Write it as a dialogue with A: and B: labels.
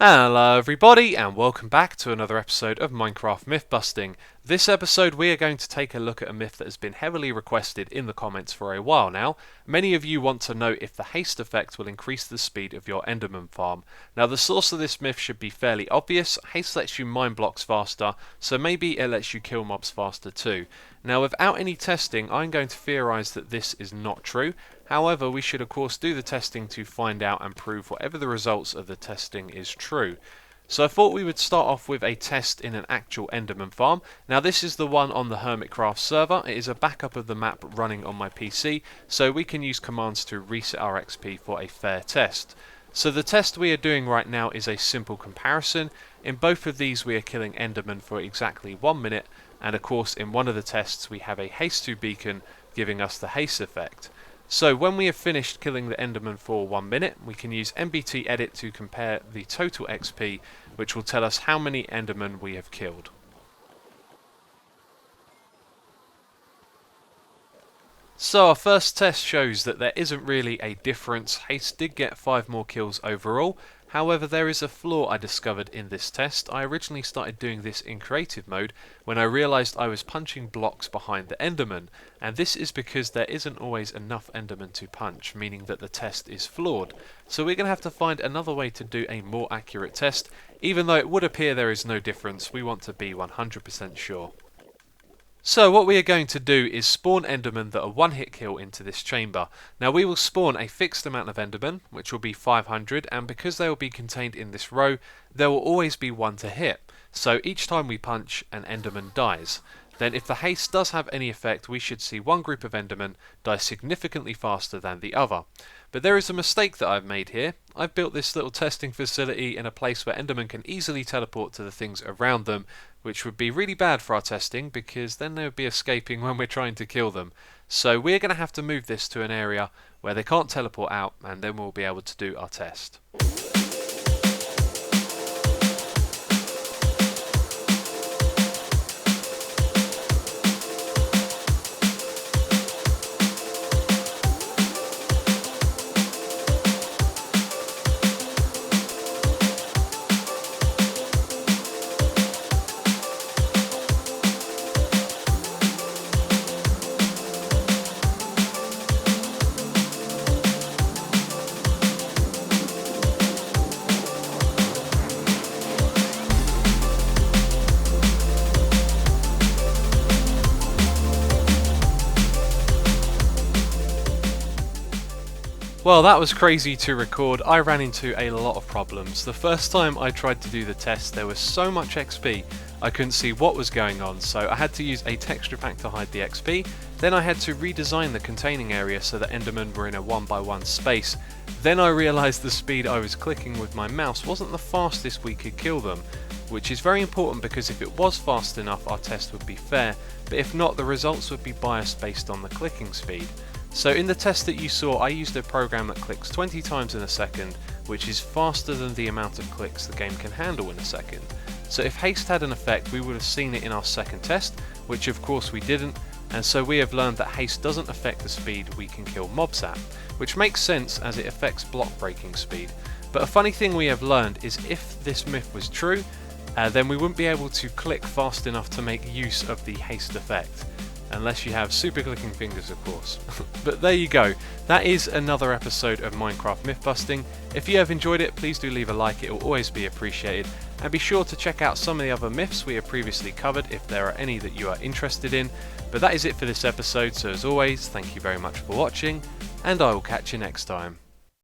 A: Hello everybody and welcome back to another episode of Minecraft Myth Busting. This episode we are going to take a look at a myth that has been heavily requested in the comments for a while now. Many of you want to know if the haste effect will increase the speed of your Enderman farm. Now the source of this myth should be fairly obvious. Haste lets you mine blocks faster, so maybe it lets you kill mobs faster too. Now without any testing I'm going to theorise that this is not true. However, we should of course do the testing to find out and prove whatever the results of the testing is true. So I thought we would start off with a test in an actual Enderman farm. Now this is the one on the Hermitcraft server. It is a backup of the map running on my PC, so we can use commands to reset our XP for a fair test. So the test we are doing right now is a simple comparison. In both of these we are killing Enderman for exactly 1 minute, and of course in one of the tests we have a haste 2 beacon giving us the haste effect. So when we have finished killing the Enderman for 1 minute, we can use MBT edit to compare the total XP, which will tell us how many Endermen we have killed. So our first test shows that there isn't really a difference. Haste did get 5 more kills overall. However, there is a flaw I discovered in this test. I originally started doing this in creative mode when I realised I was punching blocks behind the Enderman, and this is because there isn't always enough Enderman to punch, meaning that the test is flawed. So we're going to have to find another way to do a more accurate test. Even though it would appear there is no difference, we want to be 100% sure. So what we are going to do is spawn Endermen that are one hit kill into this chamber. Now we will spawn a fixed amount of Endermen, which will be 500, and because they will be contained in this row, there will always be one to hit. So each time we punch, an Enderman dies. Then if the haste does have any effect, we should see one group of Endermen die significantly faster than the other. But there is a mistake that I've made here. I've built this little testing facility in a place where Endermen can easily teleport to the things around them, which would be really bad for our testing because then they would be escaping when we're trying to kill them. So we're going to have to move this to an area where they can't teleport out, and then we'll be able to do our test. Well, that was crazy to record. I ran into a lot of problems. The first time I tried to do the test, there was so much XP, I couldn't see what was going on, so I had to use a texture pack to hide the XP. Then I had to redesign the containing area so that Endermen were in a 1x1 space. Then I realised the speed I was clicking with my mouse wasn't the fastest we could kill them, which is very important because if it was fast enough our test would be fair, but if not the results would be biased based on the clicking speed. So in the test that you saw, I used a program that clicks 20 times in a second, which is faster than the amount of clicks the game can handle in a second. So if haste had an effect, we would have seen it in our second test, which of course we didn't, and so we have learned that haste doesn't affect the speed we can kill mobs at, which makes sense as it affects block breaking speed. But a funny thing we have learned is if this myth was true, then we wouldn't be able to click fast enough to make use of the haste effect. Unless you have super clicking fingers, of course. But there you go. That is another episode of Minecraft Myth Busting. If you have enjoyed it, please do leave a like. It will always be appreciated. And be sure to check out some of the other myths we have previously covered if there are any that you are interested in. But that is it for this episode. So as always, thank you very much for watching, and I will catch you next time.